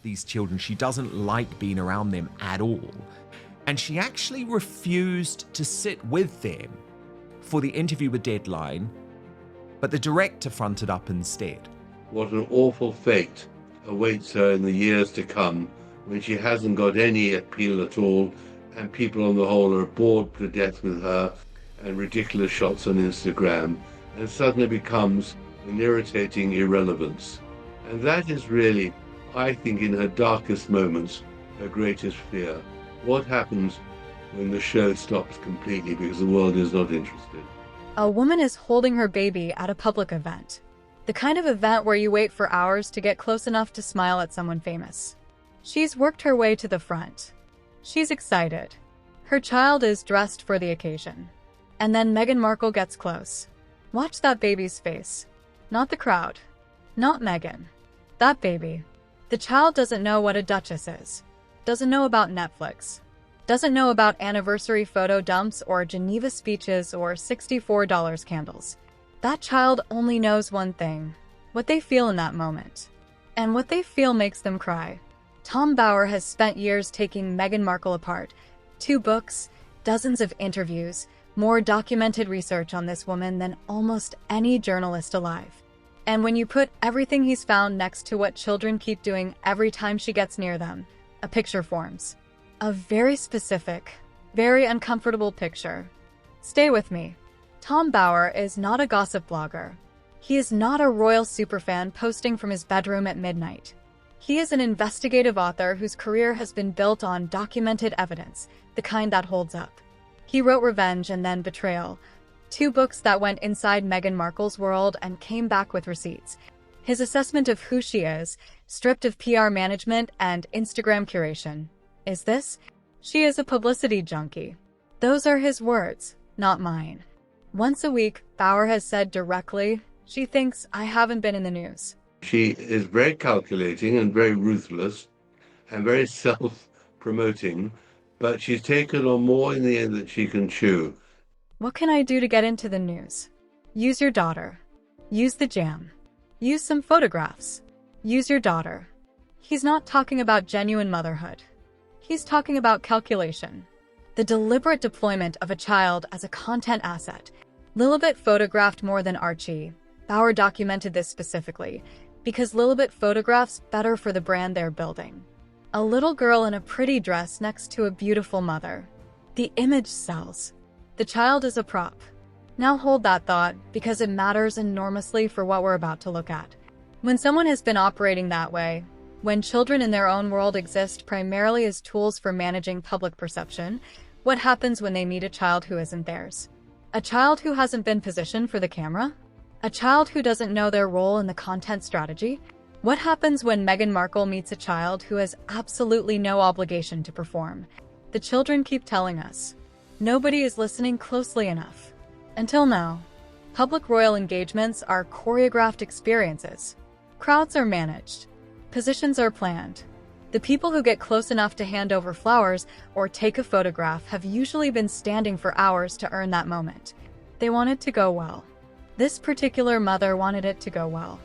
these children. She doesn't like being around them at all. And she actually refused to sit with them for the interview with Deadline, but the director fronted up instead. What an awful fate awaits her in the years to come when she hasn't got any appeal at all and people on the whole are bored to death with her and ridiculous shots on Instagram, and suddenly becomes an irritating irrelevance. And that is really, I think, in her darkest moments, her greatest fear. What happens when the show stops completely because the world is not interested? A woman is holding her baby at a public event. The kind of event where you wait for hours to get close enough to smile at someone famous. She's worked her way to the front. She's excited. Her child is dressed for the occasion. And then Meghan Markle gets close. Watch that baby's face. Not the crowd. Not Meghan. That baby. The child doesn't know what a duchess is. Doesn't know about Netflix. Doesn't know about anniversary photo dumps or Geneva speeches or $64 candles. That child only knows one thing, what they feel in that moment. And what they feel makes them cry. Tom Bower has spent years taking Meghan Markle apart. 2 books, dozens of interviews, more documented research on this woman than almost any journalist alive. And when you put everything he's found next to what children keep doing every time she gets near them, a picture forms. A very specific, very uncomfortable picture. Stay with me. Tom Bower is not a gossip blogger. He is not a royal superfan posting from his bedroom at midnight. He is an investigative author whose career has been built on documented evidence, the kind that holds up. He wrote Revenge and then Betrayal, 2 books that went inside Meghan Markle's world and came back with receipts. His assessment of who she is, stripped of PR management and Instagram curation, is this: she is a publicity junkie. Those are his words, not mine. Once a week, Bower has said directly, she thinks I haven't been in the news. She is very calculating and very ruthless and very self-promoting, but she's taken on more in the end than she can chew. What can I do to get into the news? Use your daughter. Use the jam. Use some photographs. Use your daughter. He's not talking about genuine motherhood. He's talking about calculation. The deliberate deployment of a child as a content asset. Lilibet photographed more than Archie. Bower documented this specifically, because Lilibet photographs better for the brand they're building. A little girl in a pretty dress next to a beautiful mother. The image sells. The child is a prop. Now hold that thought, because it matters enormously for what we're about to look at. When someone has been operating that way, when children in their own world exist primarily as tools for managing public perception, what happens when they meet a child who isn't theirs? A child who hasn't been positioned for the camera? A child who doesn't know their role in the content strategy? What happens when Meghan Markle meets a child who has absolutely no obligation to perform? The children keep telling us. Nobody is listening closely enough. Until now. Public royal engagements are choreographed experiences. Crowds are managed. Positions are planned. The people who get close enough to hand over flowers or take a photograph have usually been standing for hours to earn that moment. They want it to go well. This particular mother wanted it to go well.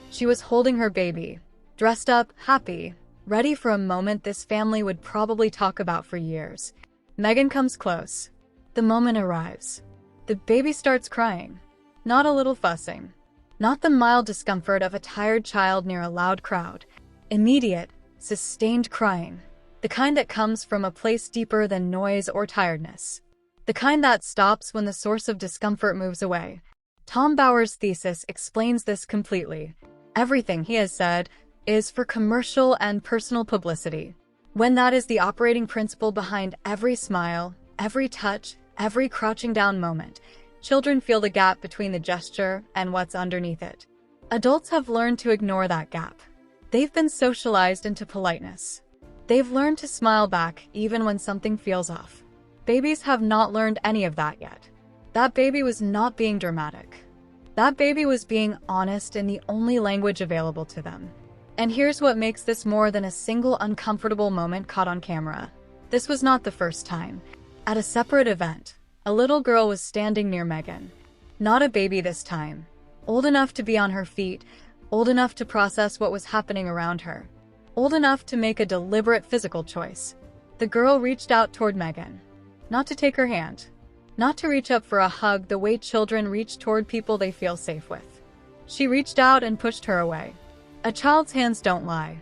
She was holding her baby, dressed up, happy, ready for a moment this family would probably talk about for years. Meghan comes close. The moment arrives. The baby starts crying. Not a little fussing. Not the mild discomfort of a tired child near a loud crowd. Immediate, sustained crying. The kind that comes from a place deeper than noise or tiredness. The kind that stops when the source of discomfort moves away. Tom Bower's thesis explains this completely. Everything he has said is for commercial and personal publicity. When that is the operating principle behind every smile, every touch, every crouching down moment, children feel the gap between the gesture and what's underneath it. Adults have learned to ignore that gap. They've been socialized into politeness. They've learned to smile back even when something feels off. Babies have not learned any of that yet. That baby was not being dramatic. That baby was being honest in the only language available to them. And here's what makes this more than a single uncomfortable moment caught on camera. This was not the first time. At a separate event, a little girl was standing near Meghan. Not a baby this time. Old enough to be on her feet, old enough to process what was happening around her. old enough to make a deliberate physical choice. The girl reached out toward Meghan. Not to take her hand. Not to reach up for a hug the way children reach toward people they feel safe with. She reached out and pushed her away. A child's hands don't lie.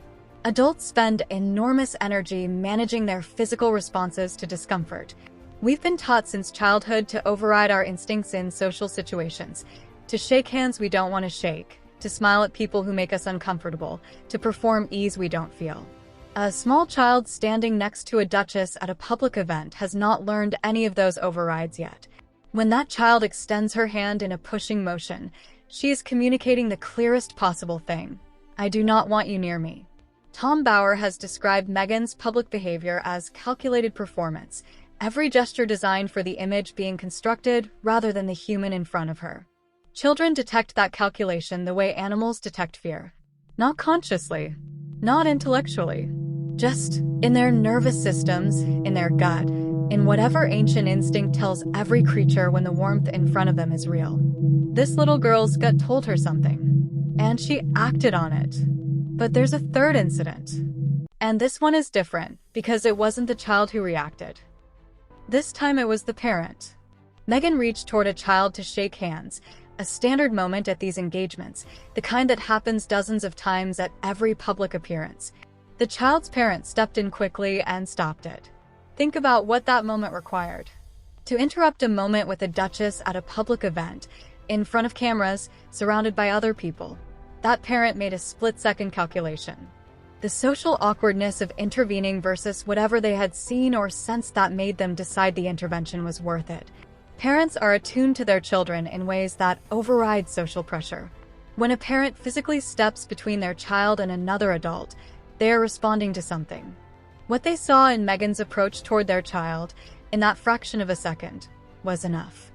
Adults spend enormous energy managing their physical responses to discomfort. We've been taught since childhood to override our instincts in social situations, to shake hands we don't want to shake, to smile at people who make us uncomfortable, to perform ease we don't feel. A small child standing next to a duchess at a public event has not learned any of those overrides yet. When that child extends her hand in a pushing motion, she is communicating the clearest possible thing. I do not want you near me. Tom Bauer has described Meghan's public behavior as calculated performance, every gesture designed for the image being constructed rather than the human in front of her. Children detect that calculation the way animals detect fear. Not consciously, not intellectually, just in their nervous systems, in their gut, in whatever ancient instinct tells every creature when the warmth in front of them is real. This little girl's gut told her something, and she acted on it. But there's a third incident. And this one is different, because it wasn't the child who reacted. This time it was the parent. Meghan reached toward a child to shake hands, a standard moment at these engagements, the kind that happens dozens of times at every public appearance. The child's parent stepped in quickly and stopped it. Think about what that moment required. To interrupt a moment with a duchess at a public event, in front of cameras, surrounded by other people, that parent made a split-second calculation. The social awkwardness of intervening versus whatever they had seen or sensed that made them decide the intervention was worth it. Parents are attuned to their children in ways that override social pressure. When a parent physically steps between their child and another adult, they are responding to something. What they saw in Meghan's approach toward their child, in that fraction of a second, was enough.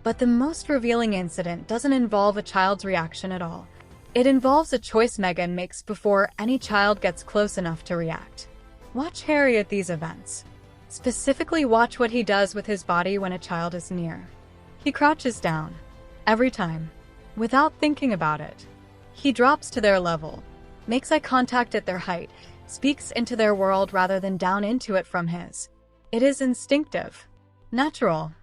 But the most revealing incident doesn't involve a child's reaction at all. It involves a choice Meghan makes before any child gets close enough to react. Watch Harry at these events. Specifically, watch what he does with his body when a child is near. He crouches down. Every time. Without thinking about it. He drops to their level. Makes eye contact at their height. Speaks into their world rather than down into it from his. It is instinctive. Natural.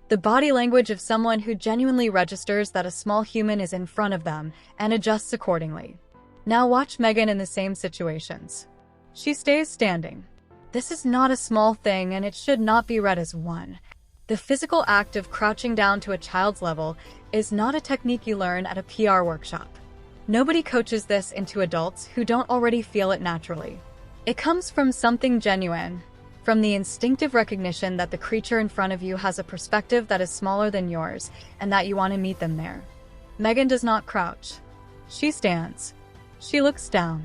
The body language of someone who genuinely registers that a small human is in front of them and adjusts accordingly. Now watch Meghan in the same situations. She stays standing. This is not a small thing, and it should not be read as one. The physical act of crouching down to a child's level is not a technique you learn at a PR workshop. Nobody coaches this into adults who don't already feel it naturally. It comes from something genuine, from the instinctive recognition that the creature in front of you has a perspective that is smaller than yours and that you want to meet them there. Meghan does not crouch. She stands. She looks down.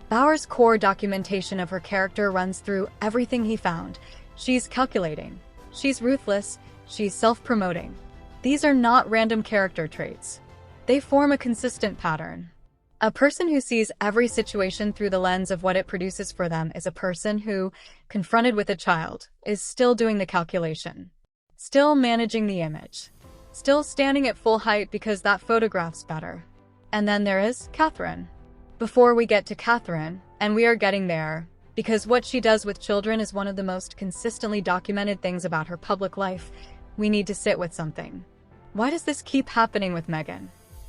Bauer's core documentation of her character runs through everything he found. She's calculating. She's ruthless. She's self-promoting. These are not random character traits. They form a consistent pattern. A person who sees every situation through the lens of what it produces for them is a person who, confronted with a child, is still doing the calculation, still managing the image, still standing at full height because that photograph's better. And then there is Catherine. Before we get to Catherine, and we are getting there, because what she does with children is one of the most consistently documented things about her public life, we need to sit with something. Why does this keep happening with Meghan?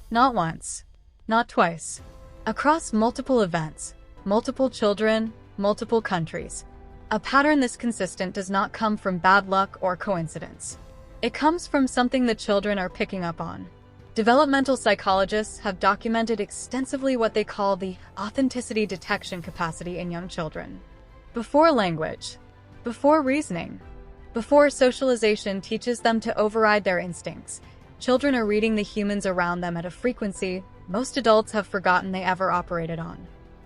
Not once. Not twice. Across multiple events, multiple children, multiple countries. A pattern this consistent does not come from bad luck or coincidence. It comes from something the children are picking up on. Developmental psychologists have documented extensively what they call the authenticity detection capacity in young children. Before language, before reasoning, before socialization teaches them to override their instincts, children are reading the humans around them at a frequency most adults have forgotten they ever operated on.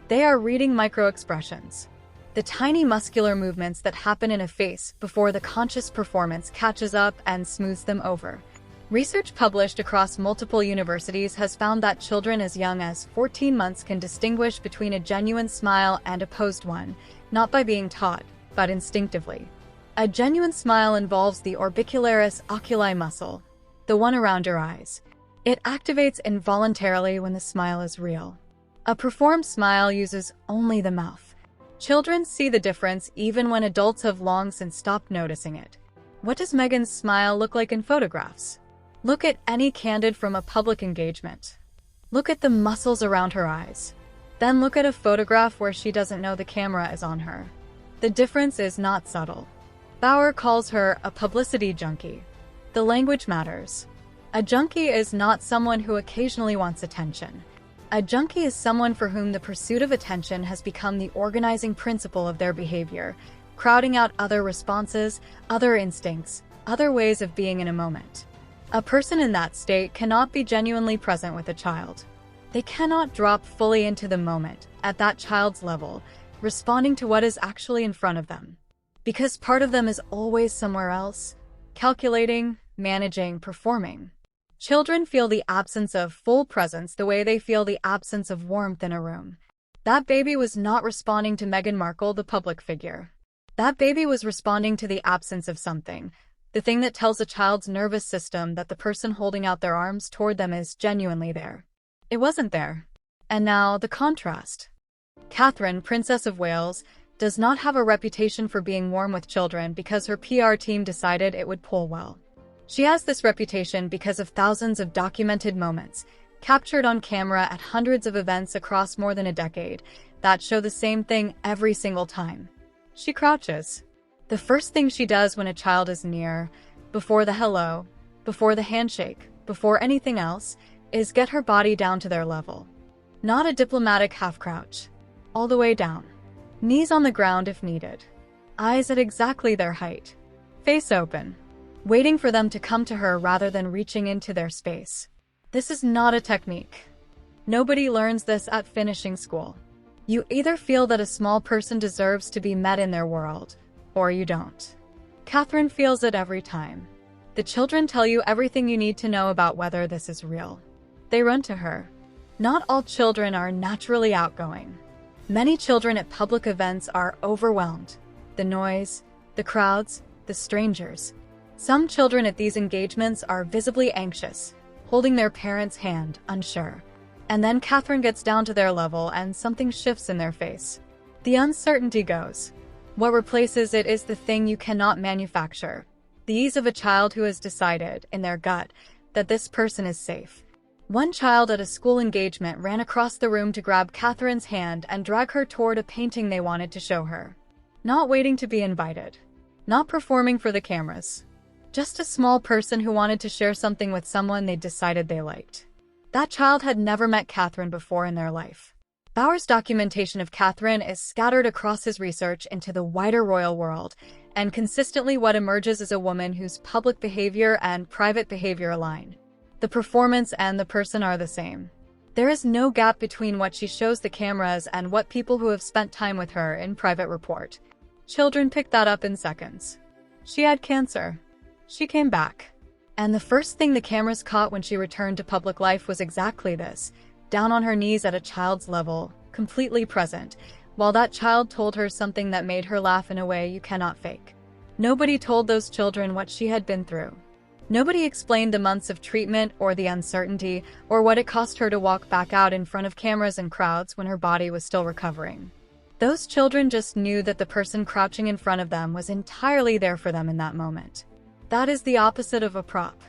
They are reading micro-expressions, the tiny muscular movements that happen in a face before the conscious performance catches up and smooths them over. Research published across multiple universities has found that children as young as 14 months can distinguish between a genuine smile and a posed one, not by being taught, but instinctively. A genuine smile involves the orbicularis oculi muscle, the one around your eyes. It activates involuntarily when the smile is real. A performed smile uses only the mouth, Children see the difference even when adults have long since stopped noticing it. What does Meghan's smile look like in photographs? Look at any candid from a public engagement. Look at the muscles around her eyes. Then look at a photograph where she doesn't know the camera is on her. The difference is not subtle. Bauer calls her a publicity junkie. The language matters. A junkie is not someone who occasionally wants attention. A junkie is someone for whom the pursuit of attention has become the organizing principle of their behavior, crowding out other responses, other instincts, other ways of being in a moment. A person in that state cannot be genuinely present with a child. They cannot drop fully into the moment, at that child's level, responding to what is actually in front of them. Because part of them is always somewhere else, calculating, managing, performing. Children feel the absence of full presence the way they feel the absence of warmth in a room. That baby was not responding to Meghan Markle, the public figure. That baby was responding to the absence of something, the thing that tells a child's nervous system that the person holding out their arms toward them is genuinely there. It wasn't there. And now, the contrast. Catherine, Princess of Wales, does not have a reputation for being warm with children because her PR team decided it would poll well. She has this reputation because of thousands of documented moments, captured on camera at hundreds of events across more than a decade, that show the same thing every single time. She crouches. The first thing she does when a child is near, before the hello, before the handshake, before anything else, is get her body down to their level. Not a diplomatic half-crouch. All the way down. Knees on the ground if needed. Eyes at exactly their height. Face open. Waiting for them to come to her rather than reaching into their space. This is not a technique. Nobody learns this at finishing school. You either feel that a small person deserves to be met in their world, or you don't. Catherine feels it every time. The children tell you everything you need to know about whether this is real. They run to her. Not all children are naturally outgoing. Many children at public events are overwhelmed. The noise, the crowds, the strangers. Some children at these engagements are visibly anxious, holding their parents' hand, unsure. And then Catherine gets down to their level and something shifts in their face. The uncertainty goes. What replaces it is the thing you cannot manufacture. The ease of a child who has decided, in their gut, that this person is safe. One child at a school engagement ran across the room to grab Catherine's hand and drag her toward a painting they wanted to show her. Not waiting to be invited. Not performing for the cameras. Just a small person who wanted to share something with someone they decided they liked. That child had never met Catherine before in their life. Bauer's documentation of Catherine is scattered across his research into the wider royal world, and consistently what emerges is a woman whose public behavior and private behavior align. The performance and the person are the same. There is no gap between what she shows the cameras and what people who have spent time with her in private report. Children pick that up in seconds. She had cancer. She came back. And the first thing the cameras caught when she returned to public life was exactly this, down on her knees at a child's level, completely present, while that child told her something that made her laugh in a way you cannot fake. Nobody told those children what she had been through. Nobody explained the months of treatment or the uncertainty or what it cost her to walk back out in front of cameras and crowds when her body was still recovering. Those children just knew that the person crouching in front of them was entirely there for them in that moment. That is the opposite of a prop.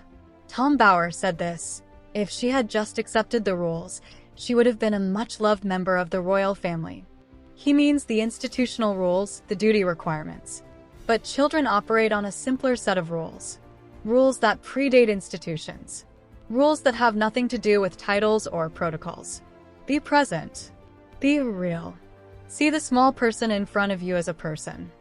Tom Bauer said this: if she had just accepted the rules, she would have been a much-loved member of the royal family. He means the institutional rules, the duty requirements. But children operate on a simpler set of rules. Rules that predate institutions. Rules that have nothing to do with titles or protocols. Be present. Be real. See the small person in front of you as a person.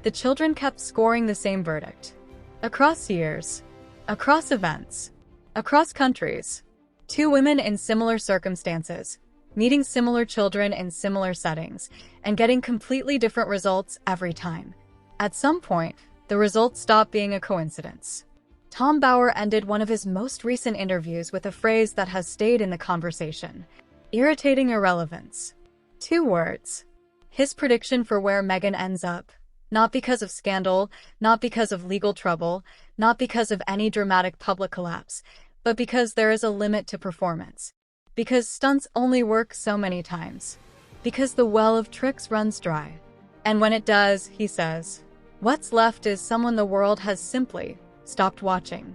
The children kept scoring the same verdict. Across years. Across events. Across countries. Two women in similar circumstances, meeting similar children in similar settings, and getting completely different results every time. At some point, the results stopped being a coincidence. Tom Bauer ended one of his most recent interviews with a phrase that has stayed in the conversation: irritating irrelevance. 2 words. His prediction for where Meghan ends up, not because of scandal, not because of legal trouble, not because of any dramatic public collapse, but because there is a limit to performance. Because stunts only work so many times. Because the well of tricks runs dry. And when it does, he says, what's left is someone the world has simply stopped watching.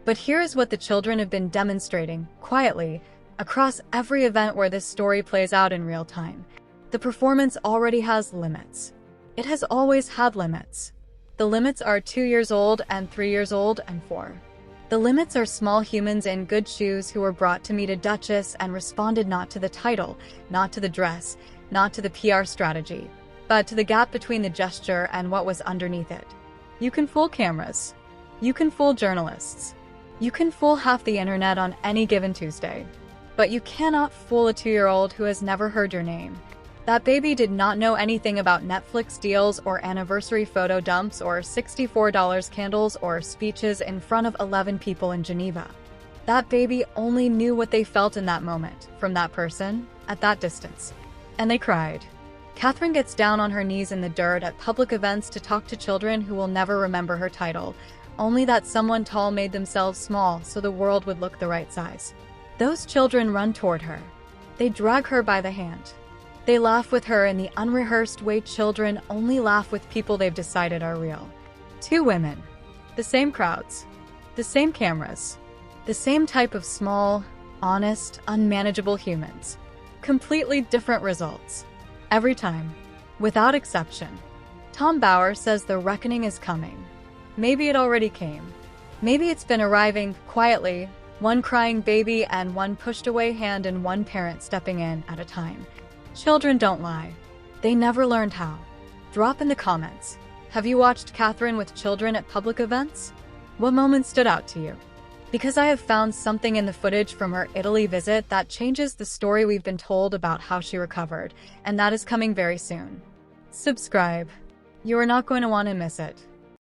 But here is what the children have been demonstrating, quietly, across every event where this story plays out in real time. The performance already has limits. It has always had limits. The limits are 2 years old and 3 years old and 4. The limits are small humans in good shoes who were brought to meet a duchess and responded not to the title, not to the dress, not to the PR strategy, but to the gap between the gesture and what was underneath it. You can fool cameras. You can fool journalists. You can fool half the internet on any given Tuesday. But you cannot fool a 2-year-old who has never heard your name. That baby did not know anything about Netflix deals or anniversary photo dumps or $64 candles or speeches in front of 11 people in Geneva. That baby only knew what they felt in that moment, from that person, at that distance. And they cried. Catherine gets down on her knees in the dirt at public events to talk to children who will never remember her title, only that someone tall made themselves small so the world would look the right size. Those children run toward her. They drag her by the hand. They laugh with her in the unrehearsed way children only laugh with people they've decided are real. 2 women. The same crowds. The same cameras. The same type of small, honest, unmanageable humans. Completely different results. Every time. Without exception. Tom Bauer says the reckoning is coming. Maybe it already came. Maybe it's been arriving quietly, one crying baby and one pushed away hand and one parent stepping in at a time. Children don't lie. They never learned how. Drop in the comments. Have you watched Catherine with children at public events? What moment stood out to you? Because I have found something in the footage from her Italy visit that changes the story we've been told about how she recovered, and that is coming very soon. Subscribe. You are not going to want to miss it.